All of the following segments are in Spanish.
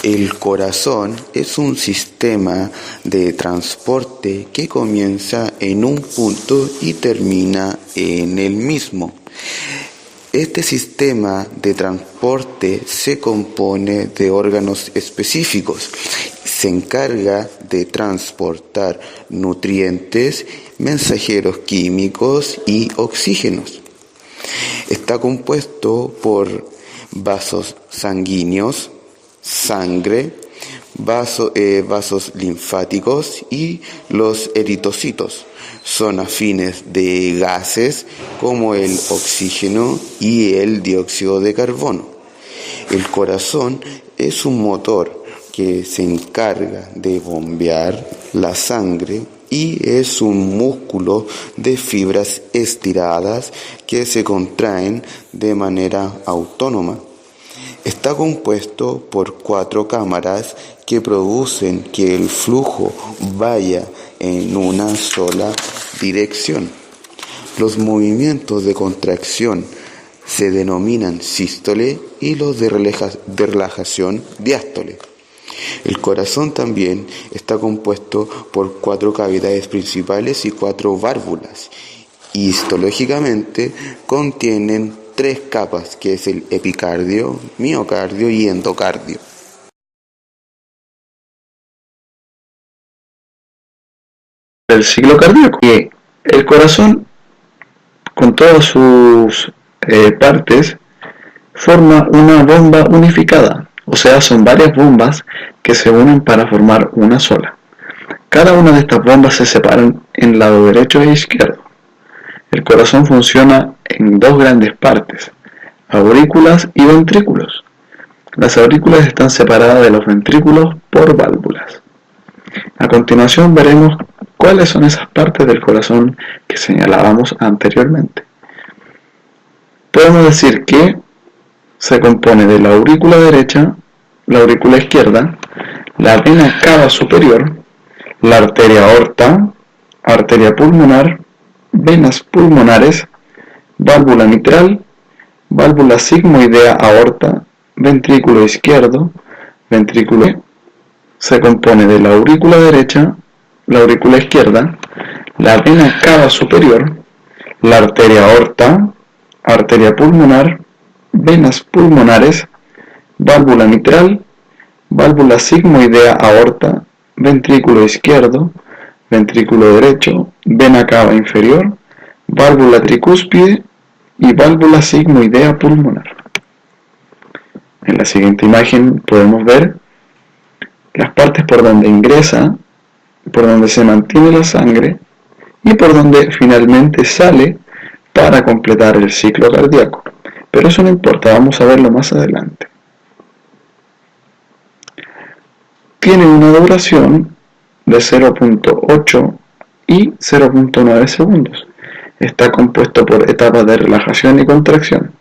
El corazón es un sistema de transporte que comienza en un punto y termina en el mismo. Este sistema de transporte se compone de órganos específicos. Se encarga de transportar nutrientes, mensajeros químicos y oxígenos. Está compuesto por vasos sanguíneos, sangre, vasos linfáticos y los eritrocitos. Son afines de gases como el oxígeno y el dióxido de carbono. El corazón es un motor que se encarga de bombear la sangre y es un músculo de fibras estiradas que se contraen de manera autónoma. Está compuesto por 4 cámaras que producen que el flujo vaya en una sola dirección. Los movimientos de contracción se denominan sístole y los de relajación diástole. El corazón también está compuesto por 4 cavidades principales y 4 válvulas. Histológicamente contienen 3 capas, que es el epicardio, miocardio y endocardio. El ciclo cardíaco. Y el corazón, con todas sus partes, forma una bomba unificada, o sea, son varias bombas que se unen para formar una sola. Cada una de estas bombas se separan en el lado derecho e izquierdo. El corazón funciona en 2 grandes partes, aurículas y ventrículos. Las aurículas están separadas de los ventrículos por válvulas. A continuación veremos cuáles son esas partes del corazón que señalábamos anteriormente. Podemos decir que se compone de la aurícula derecha, la aurícula izquierda, la vena cava superior, la arteria aorta, arteria pulmonar, venas pulmonares, válvula mitral, válvula sigmoidea aorta, ventrículo izquierdo, ventrículo. Se compone de la aurícula derecha, la aurícula izquierda, la vena cava superior, la arteria aorta, arteria pulmonar, venas pulmonares, válvula mitral, válvula sigmoidea aorta, ventrículo izquierdo, ventrículo derecho, vena cava inferior, válvula tricúspide y válvula sigmoidea pulmonar. En la siguiente imagen podemos ver las partes por donde ingresa, por donde se mantiene la sangre y por donde finalmente sale para completar el ciclo cardíaco. Pero eso no importa, vamos a verlo más adelante. Tiene una duración de 0.8 y 0.9 segundos. Está compuesto por etapas de relajación y contracción.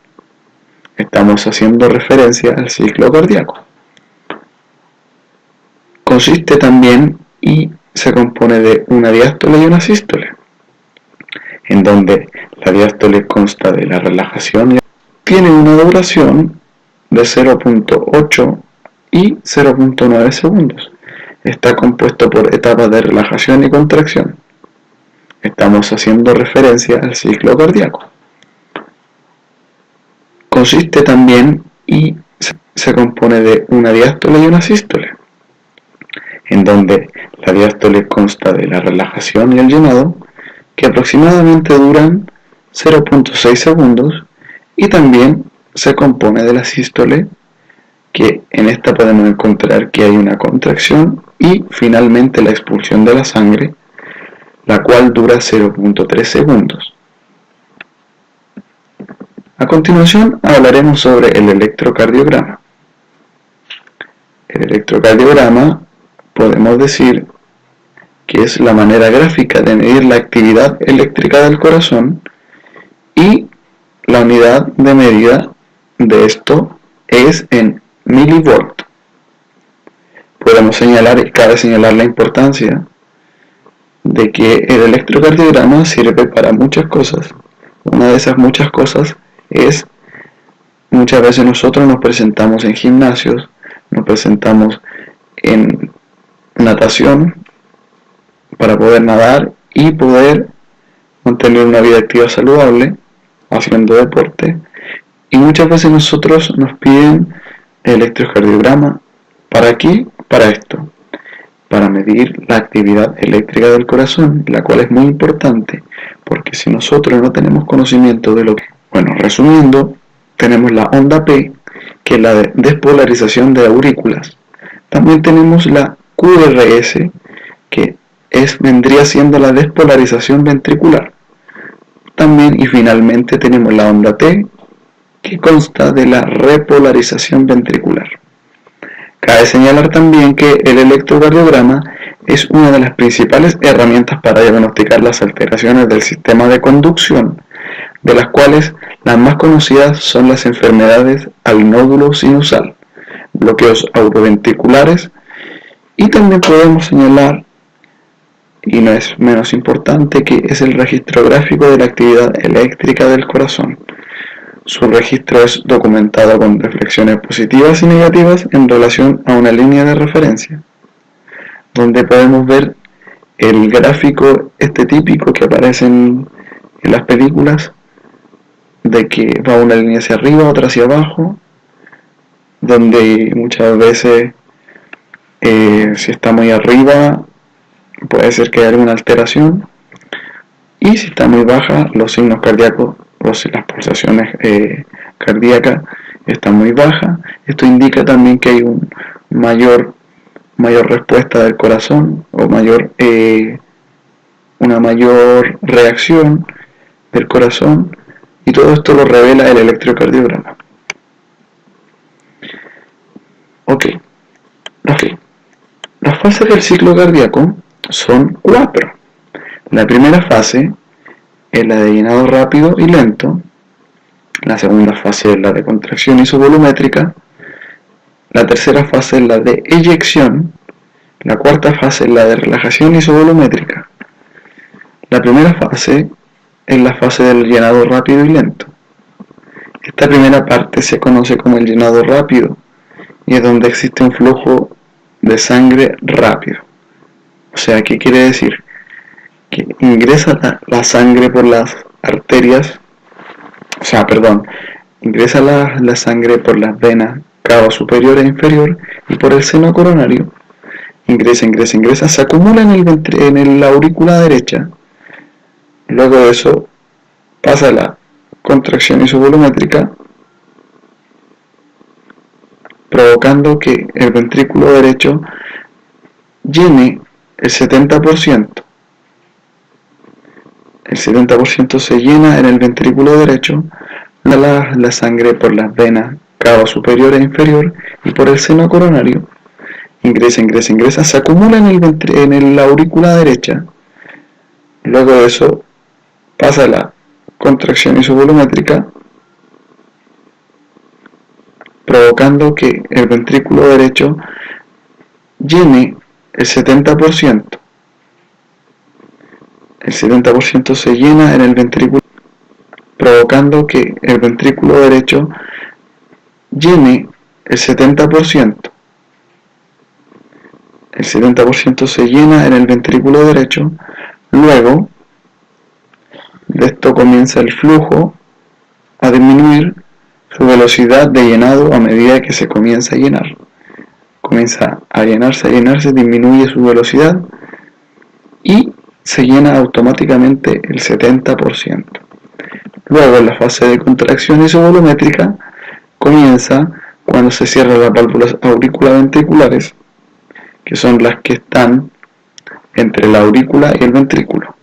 Estamos haciendo referencia al ciclo cardíaco. Consiste también y se compone de una diástole y una sístole, en donde la diástole consta de la relajación y tiene una duración de 0.8 y 0.9 segundos. Está compuesto por etapas de relajación y contracción. Estamos haciendo referencia al ciclo cardíaco. Consiste también y se compone de una diástole y una sístole, en donde la diástole consta de la relajación y el llenado, que aproximadamente duran 0.6 segundos, y también se compone de la sístole, que en esta podemos encontrar que hay una contracción y finalmente la expulsión de la sangre, la cual dura 0.3 segundos. A continuación hablaremos sobre el electrocardiograma. El electrocardiograma podemos decir que es la manera gráfica de medir la actividad eléctrica del corazón, y la unidad de medida de esto es en milivolt. Podemos señalar, y cabe señalar la importancia de que el electrocardiograma sirve para muchas cosas. Una de esas muchas cosas es, muchas veces nosotros nos presentamos en gimnasios nos presentamos en natación para poder nadar y poder mantener una vida activa saludable haciendo deporte. Y muchas veces nosotros nos piden electrocardiograma. ¿Para qué? Para esto, para medir la actividad eléctrica del corazón, la cual es muy importante, porque si nosotros no tenemos conocimiento de lo que, bueno, resumiendo, tenemos la onda P, que es la de despolarización de aurículas. También tenemos la QRS, que vendría siendo la despolarización ventricular. También y finalmente tenemos la onda T, que consta de la repolarización ventricular. Cabe señalar también que el electrocardiograma es una de las principales herramientas para diagnosticar las alteraciones del sistema de conducción, de las cuales las más conocidas son las enfermedades al nódulo sinusal, bloqueos autoventriculares, y también podemos señalar, y no es menos importante, que es el registro gráfico de la actividad eléctrica del corazón. Su registro es documentado con reflexiones positivas y negativas en relación a una línea de referencia, donde podemos ver el gráfico típico que aparece en las películas, de que va una línea hacia arriba, otra hacia abajo, donde muchas veces si está muy arriba puede ser que haya alguna alteración, y si está muy baja, los signos cardíacos o si las pulsaciones cardíacas están muy bajas. Esto indica también que hay mayor respuesta del corazón o una mayor reacción del corazón, y todo esto lo revela el electrocardiograma. Ok. Las fases del ciclo cardíaco son 4. La primera fase es la de llenado rápido y lento. La segunda fase es la de contracción isovolumétrica. La tercera fase es la de eyección. La cuarta fase es la de relajación isovolumétrica. La primera fase es la fase del llenado rápido y lento. Esta primera parte se conoce como el llenado rápido y es donde existe un flujo de sangre rápido. O sea, ¿qué quiere decir? Que ingresa la sangre por las arterias, ingresa la sangre por las venas cava superior e inferior y por el seno coronario. Ingresa, se acumula en la aurícula derecha. Luego de eso pasa la contracción isovolumétrica, provocando que el ventrículo derecho llene el 70%. El 70% se llena en el ventrículo derecho, la sangre por las venas cava superior e inferior y por el seno coronario. Ingresa, se acumula en la aurícula derecha. Luego de eso pasa la contracción isovolumétrica, provocando que el ventrículo derecho llene el 70%. El 70% se llena en el ventrículo, provocando que el ventrículo derecho llene el 70%. El 70% se llena en el ventrículo derecho. Luego de esto comienza el flujo a disminuir su velocidad de llenado a medida que se comienza a llenar. Comienza a llenarse, disminuye su velocidad y se llena automáticamente el 70%. Luego, en la fase de contracción isovolumétrica comienza cuando se cierran las válvulas auriculoventriculares, que son las que están entre la aurícula y el ventrículo.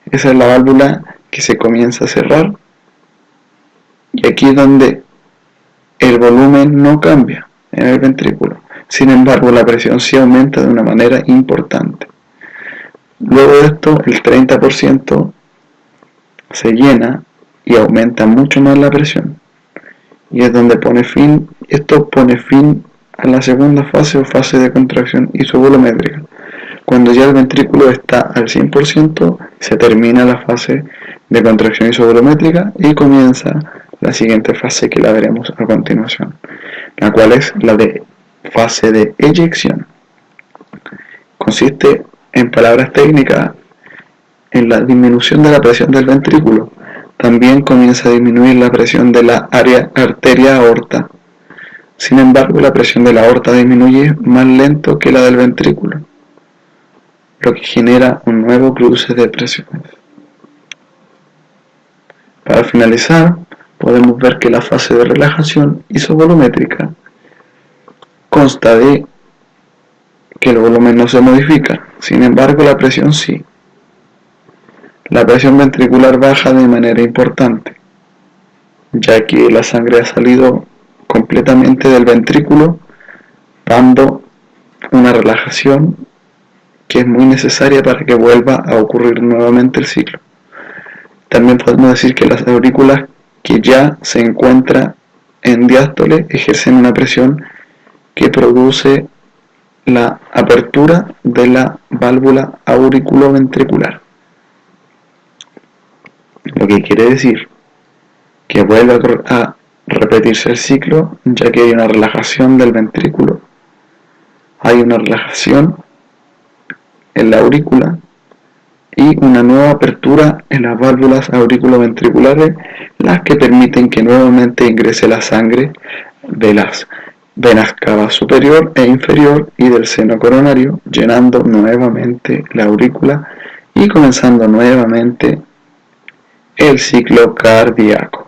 Esa es la válvula que se comienza a cerrar, y aquí es donde el volumen no cambia en el ventrículo. Sin embargo, la presión sí aumenta de una manera importante. Luego de esto, el 30% se llena y aumenta mucho más la presión. Y es donde esto pone fin a la segunda fase o fase de contracción isovolumétrica. Cuando ya el ventrículo está al 100%, se termina la fase de contracción isovolumétrica y comienza la siguiente fase, que la veremos a continuación, la cual es la de fase de eyección. Consiste, en palabras técnicas, en la disminución de la presión del ventrículo. También comienza a disminuir la presión de la arteria aorta. Sin embargo, la presión de la aorta disminuye más lento que la del ventrículo, lo que genera un nuevo cruce de presiones. Para finalizar, podemos ver que la fase de relajación isovolumétrica consta de que el volumen no se modifica, sin embargo la presión sí. La presión ventricular baja de manera importante, ya que la sangre ha salido completamente del ventrículo, dando una relajación que es muy necesaria para que vuelva a ocurrir nuevamente el ciclo. También podemos decir que las aurículas que ya se encuentran en diástole ejercen una presión que produce la apertura de la válvula auriculoventricular, lo que quiere decir que vuelve a repetirse el ciclo, ya que hay una relajación del ventrículo, hay una relajación en la aurícula y una nueva apertura en las válvulas auriculoventriculares, las que permiten que nuevamente ingrese la sangre de las venas cava superior e inferior y del seno coronario, llenando nuevamente la aurícula y comenzando nuevamente el ciclo cardíaco.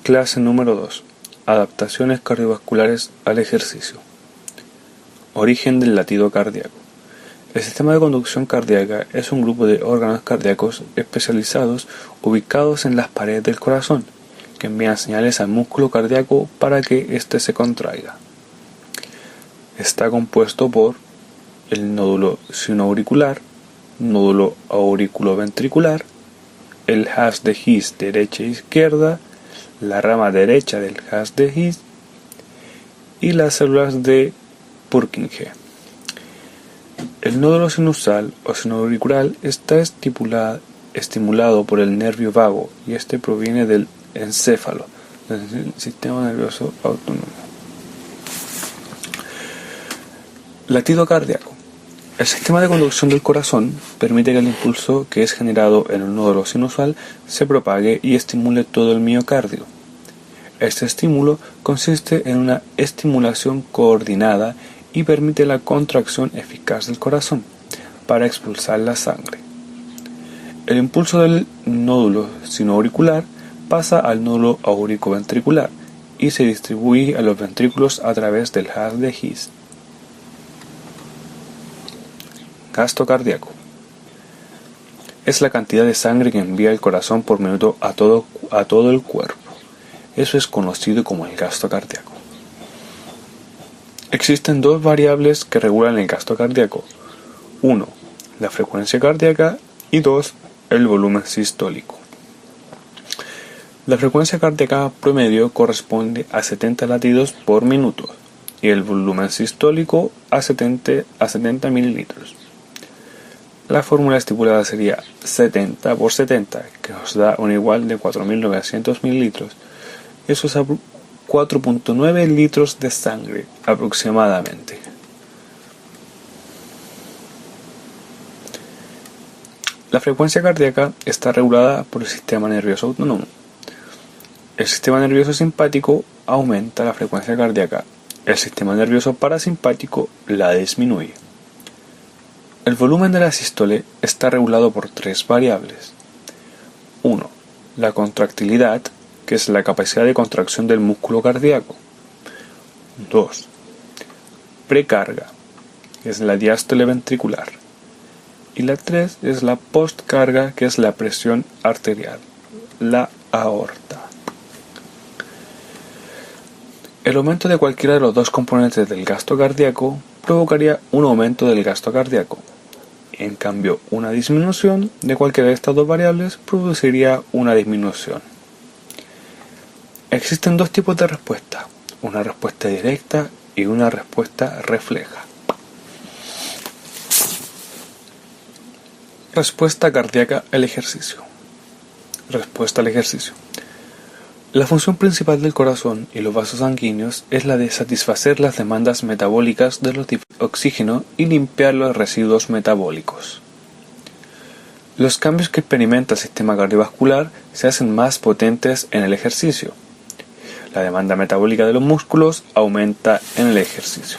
Clase número 2. Adaptaciones cardiovasculares al ejercicio. Origen del latido cardíaco. El sistema de conducción cardíaca es un grupo de órganos cardíacos especializados ubicados en las paredes del corazón, que envían señales al músculo cardíaco para que éste se contraiga. Está compuesto por el nódulo sinoauricular, nódulo auriculoventricular, el haz de His derecha e izquierda, la rama derecha del haz de His y las células de Purkinje. El nódulo sinusal o sinoauricular está estimulado por el nervio vago y este proviene del encéfalo, del sistema nervioso autónomo. Latido cardíaco. El sistema de conducción del corazón permite que el impulso que es generado en el nódulo sinusal se propague y estimule todo el miocardio. Este estímulo consiste en una estimulación coordinada y permite la contracción eficaz del corazón para expulsar la sangre. El impulso del nódulo sinoauricular pasa al nódulo auriculoventricular y se distribuye a los ventrículos a través del haz de His. Gasto cardíaco. Es la cantidad de sangre que envía el corazón por minuto a todo el cuerpo. Eso es conocido como el gasto cardíaco. Existen dos variables que regulan el gasto cardíaco. 1. La frecuencia cardíaca y 2. El volumen sistólico. La frecuencia cardíaca promedio corresponde a 70 latidos por minuto y el volumen sistólico a 70 mililitros. La fórmula estipulada sería 70 por 70, que nos da un igual de 4.900 mililitros. Eso es 4.9 litros de sangre aproximadamente. La frecuencia cardíaca está regulada por el sistema nervioso autónomo. El sistema nervioso simpático aumenta la frecuencia cardíaca. El sistema nervioso parasimpático la disminuye. El volumen de la sístole está regulado por tres variables. 1. La contractilidad, que es la capacidad de contracción del músculo cardíaco. 2. Precarga, que es la diástole ventricular. Y la 3 es la postcarga, que es la presión arterial, la aorta. El aumento de cualquiera de los dos componentes del gasto cardíaco provocaría un aumento del gasto cardíaco. En cambio, una disminución de cualquiera de estas dos variables produciría una disminución. Existen dos tipos de respuesta, una respuesta directa y una respuesta refleja. Respuesta cardíaca al ejercicio. Respuesta al ejercicio. La función principal del corazón y los vasos sanguíneos es la de satisfacer las demandas metabólicas de los oxígeno y limpiar los residuos metabólicos. Los cambios que experimenta el sistema cardiovascular se hacen más potentes en el ejercicio. La demanda metabólica de los músculos aumenta en el ejercicio.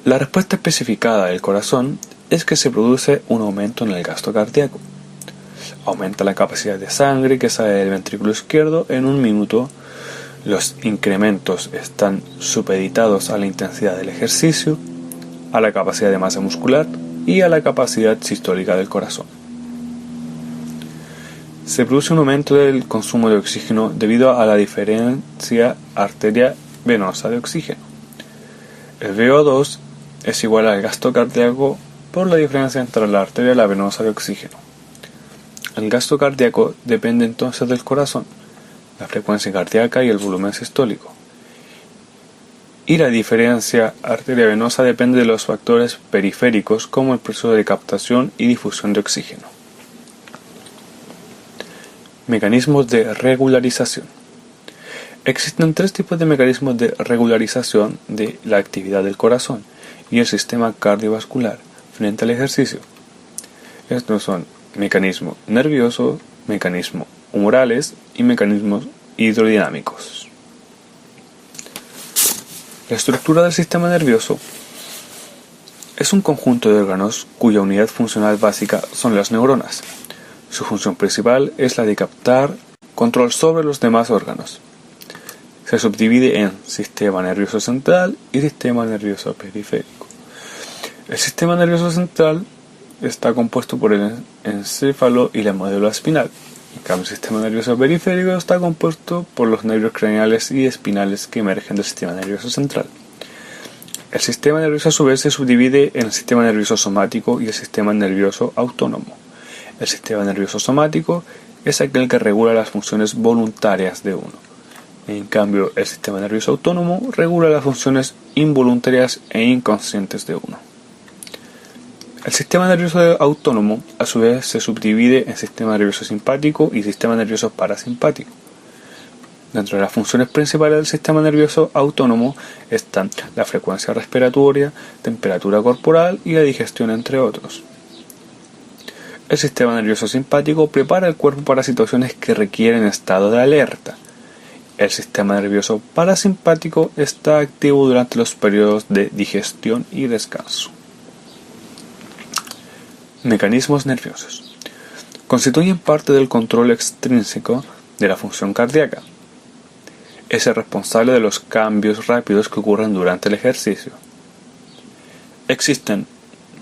La respuesta especificada del corazón es que se produce un aumento en el gasto cardíaco. Aumenta la capacidad de sangre que sale del ventrículo izquierdo en un minuto. Los incrementos están supeditados a la intensidad del ejercicio, a la capacidad de masa muscular y a la capacidad sistólica del corazón. Se produce un aumento del consumo de oxígeno debido a la diferencia arteria-venosa de oxígeno. El VO2 es igual al gasto cardíaco por la diferencia entre la arteria y la venosa de oxígeno. El gasto cardíaco depende entonces del corazón, la frecuencia cardíaca y el volumen sistólico. Y la diferencia arteria-venosa depende de los factores periféricos como el proceso de captación y difusión de oxígeno. Mecanismos de regularización. Existen tres tipos de mecanismos de regularización de la actividad del corazón y el sistema cardiovascular frente al ejercicio. Estos son mecanismo nervioso, mecanismo humorales y mecanismos hidrodinámicos. La estructura del sistema nervioso es un conjunto de órganos cuya unidad funcional básica son las neuronas. Su función principal es la de captar control sobre los demás órganos. Se subdivide en sistema nervioso central y sistema nervioso periférico. El sistema nervioso central está compuesto por el encéfalo y la médula espinal. En cambio, el sistema nervioso periférico está compuesto por los nervios craneales y espinales que emergen del sistema nervioso central. El sistema nervioso a su vez se subdivide en el sistema nervioso somático y el sistema nervioso autónomo. El sistema nervioso somático es aquel que regula las funciones voluntarias de uno. En cambio, el sistema nervioso autónomo regula las funciones involuntarias e inconscientes de uno. El sistema nervioso autónomo, a su vez, se subdivide en sistema nervioso simpático y sistema nervioso parasimpático. Dentro de las funciones principales del sistema nervioso autónomo están la frecuencia respiratoria, temperatura corporal y la digestión, entre otros. El sistema nervioso simpático prepara el cuerpo para situaciones que requieren estado de alerta. El sistema nervioso parasimpático está activo durante los periodos de digestión y descanso. Mecanismos nerviosos. Constituyen parte del control extrínseco de la función cardíaca. Es el responsable de los cambios rápidos que ocurren durante el ejercicio. Existen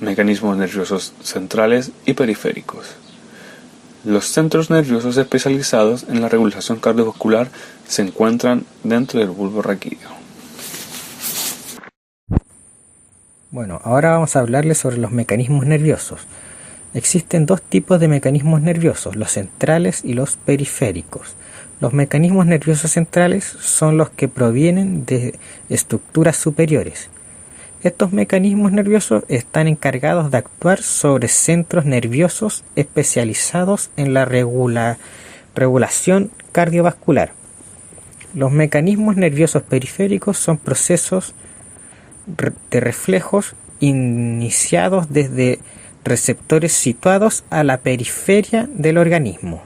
mecanismos nerviosos centrales y periféricos. Los centros nerviosos especializados en la regulación cardiovascular se encuentran dentro del bulbo raquídeo. Bueno, ahora vamos a hablarles sobre los mecanismos nerviosos. Existen dos tipos de mecanismos nerviosos, los centrales y los periféricos. Los mecanismos nerviosos centrales son los que provienen de estructuras superiores. Estos mecanismos nerviosos están encargados de actuar sobre centros nerviosos especializados en la regulación cardiovascular. Los mecanismos nerviosos periféricos son procesos de reflejos iniciados desde receptores situados a la periferia del organismo.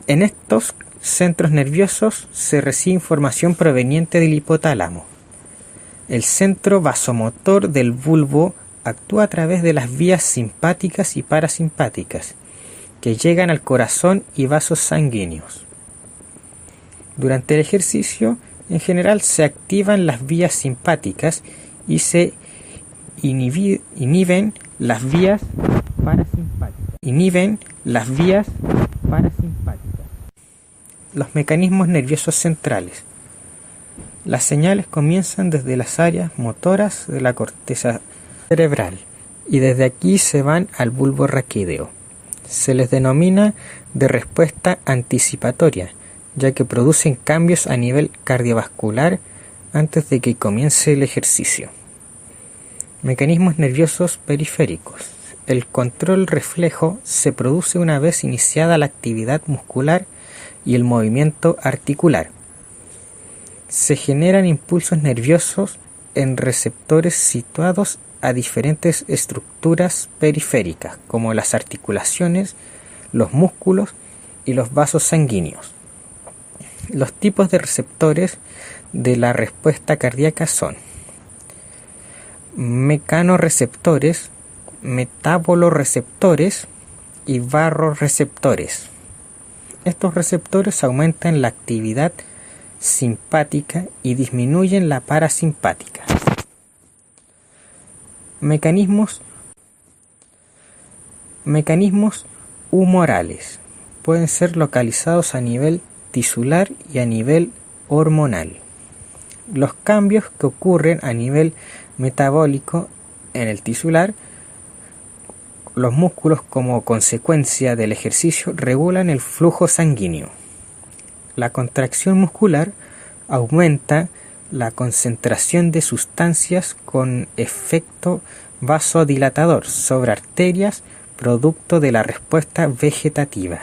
En estos centros nerviosos se recibe información proveniente del hipotálamo. El centro vasomotor del bulbo actúa a través de las vías simpáticas y parasimpáticas, que llegan al corazón y vasos sanguíneos. Durante el ejercicio, en general, se activan las vías simpáticas y se inhiben las vías parasimpáticas. Los mecanismos nerviosos centrales. Las señales comienzan desde las áreas motoras de la corteza cerebral y desde aquí se van al bulbo raquídeo. Se les denomina de respuesta anticipatoria, ya que producen cambios a nivel cardiovascular antes de que comience el ejercicio. Mecanismos nerviosos periféricos. El control reflejo se produce una vez iniciada la actividad muscular y el movimiento articular. Se generan impulsos nerviosos en receptores situados a diferentes estructuras periféricas, como las articulaciones, los músculos y los vasos sanguíneos. Los tipos de receptores de la respuesta cardíaca son mecanorreceptores, metaboloreceptores y varroreceptores. Estos receptores aumentan la actividad simpática y disminuyen la parasimpática. Mecanismos humorales pueden ser localizados a nivel tisular y a nivel hormonal. Los cambios que ocurren a nivel metabólico en el tisular, los músculos como consecuencia del ejercicio regulan el flujo sanguíneo. La contracción muscular aumenta la concentración de sustancias con efecto vasodilatador sobre arterias, producto de la respuesta vegetativa.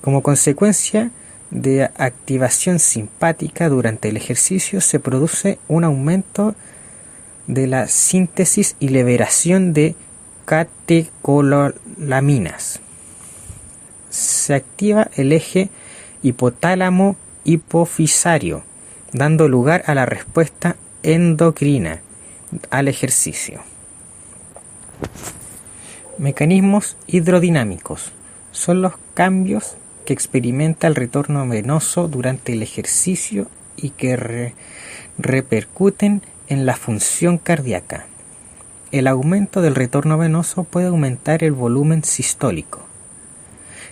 Como consecuencia de activación simpática durante el ejercicio se produce un aumento de la síntesis y liberación de catecolaminas. Se activa el eje hipotálamo-hipofisario, dando lugar a la respuesta endocrina al ejercicio. Mecanismos hidrodinámicos son los cambios que experimenta el retorno venoso durante el ejercicio y que repercuten en la función cardíaca. El aumento del retorno venoso puede aumentar el volumen sistólico.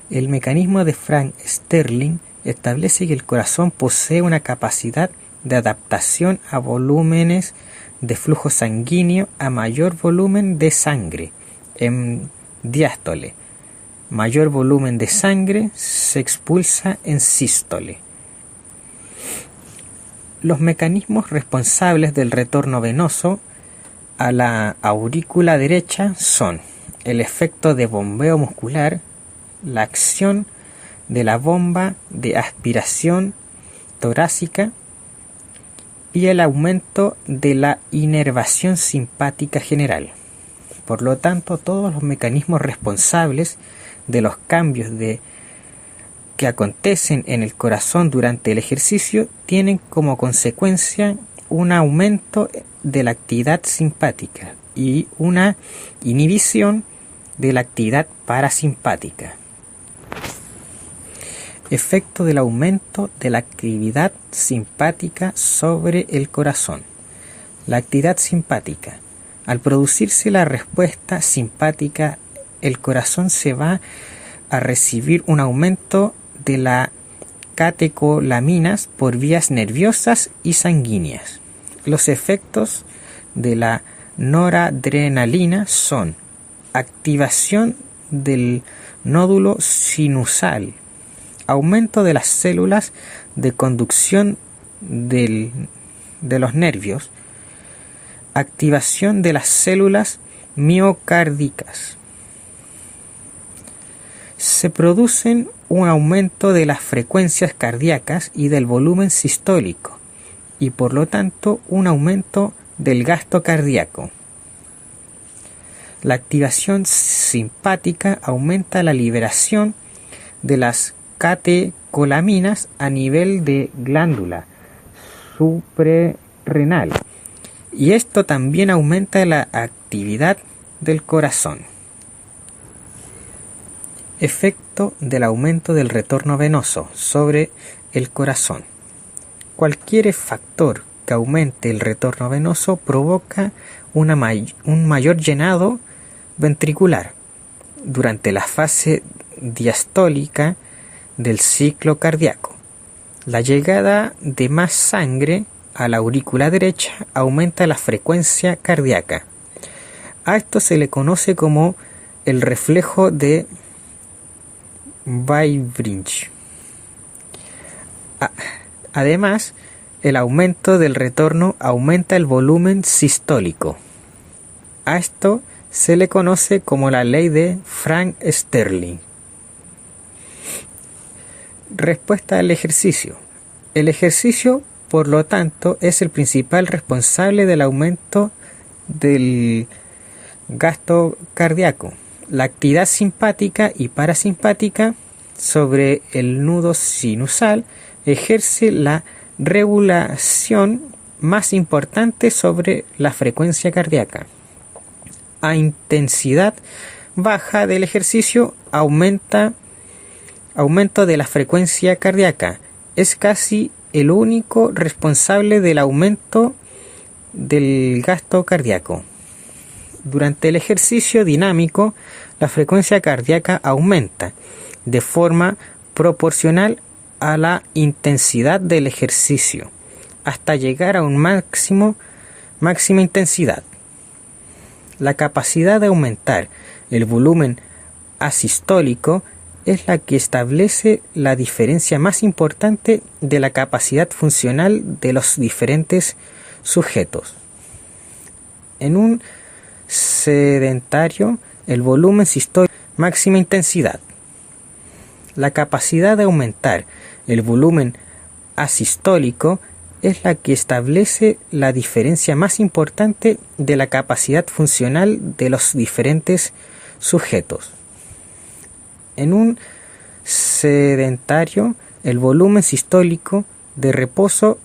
El mecanismo de Frank Sterling establece que el corazón posee una capacidad de adaptación a volúmenes de flujo sanguíneo a mayor volumen de sangre en diástole. Mayor volumen de sangre se expulsa en sístole. Los mecanismos responsables del retorno venoso a la aurícula derecha son el efecto de bombeo muscular, la acción de la bomba de aspiración torácica y el aumento de la inervación simpática general. Por lo tanto, todos los mecanismos responsables de los cambios que acontecen en el corazón durante el ejercicio tienen como consecuencia un aumento de la actividad simpática y una inhibición de la actividad parasimpática. Efecto del aumento de la actividad simpática sobre el corazón. La actividad simpática. Al producirse la respuesta simpática, el corazón se va a recibir un aumento de las catecolaminas por vías nerviosas y sanguíneas. Los efectos de la noradrenalina son activación del nódulo sinusal, aumento de las células de conducción de los nervios, activación de las células miocárdicas, se producen un aumento de las frecuencias cardíacas y del volumen sistólico, y por lo tanto un aumento del gasto cardíaco. La activación simpática aumenta la liberación de las catecolaminas a nivel de glándula suprarrenal, y esto también aumenta la actividad del corazón. Efecto del aumento del retorno venoso sobre el corazón. Cualquier factor que aumente el retorno venoso provoca un mayor llenado ventricular durante la fase diastólica del ciclo cardíaco. La llegada de más sangre a la aurícula derecha aumenta la frecuencia cardíaca. A esto se le conoce como el reflejo de Weybrich. Además, el aumento del retorno aumenta el volumen sistólico. A esto se le conoce como la ley de Frank-Starling. Respuesta al ejercicio. El ejercicio, por lo tanto, es el principal responsable del aumento del gasto cardíaco. La actividad simpática y parasimpática sobre el nudo sinusal ejerce la regulación más importante sobre la frecuencia cardíaca. A intensidad baja del ejercicio, aumento de la frecuencia cardíaca. Es casi el único responsable del aumento del gasto cardíaco. Durante el ejercicio dinámico, la frecuencia cardíaca aumenta de forma proporcional a la intensidad del ejercicio, hasta llegar a un máxima intensidad. La capacidad de aumentar el volumen asistólico es la que establece la diferencia más importante de la capacidad funcional de los diferentes sujetos. En un sedentario, el volumen sistólico máxima intensidad. La capacidad de aumentar el volumen asistólico es la que establece la diferencia más importante de la capacidad funcional de los diferentes sujetos. En un sedentario, el volumen sistólico de reposo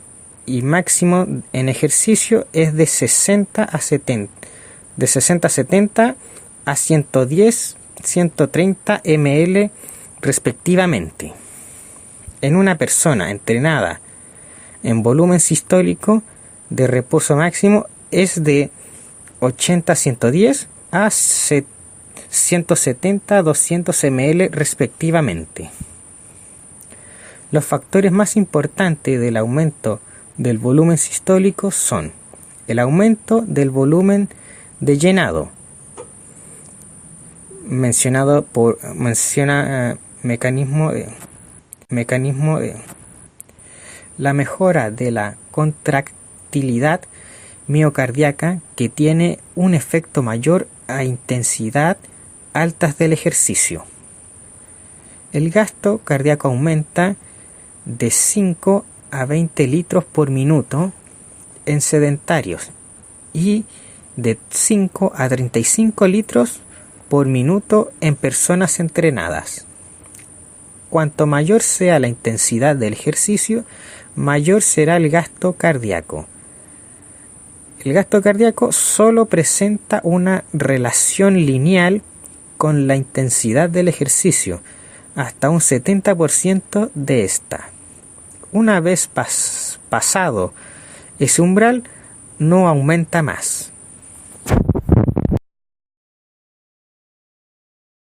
y máximo en ejercicio es de 60 a 70 a 110, 130 ml respectivamente. En una persona entrenada en volumen sistólico de reposo máximo es de 80 a 110 a 170 a 200 ml respectivamente. Los factores más importantes del aumento del volumen sistólico son el aumento del volumen de llenado, mecanismo de la mejora de la contractilidad miocardíaca, que tiene un efecto mayor a intensidad altas del ejercicio. El gasto cardíaco aumenta de 5 a 20 litros por minuto en sedentarios y de 5 a 35 litros por minuto en personas entrenadas. Cuanto mayor sea la intensidad del ejercicio, mayor será el gasto cardíaco. El gasto cardíaco solo presenta una relación lineal con la intensidad del ejercicio, hasta un 70% de esta. Una vez pasado ese umbral, no aumenta más.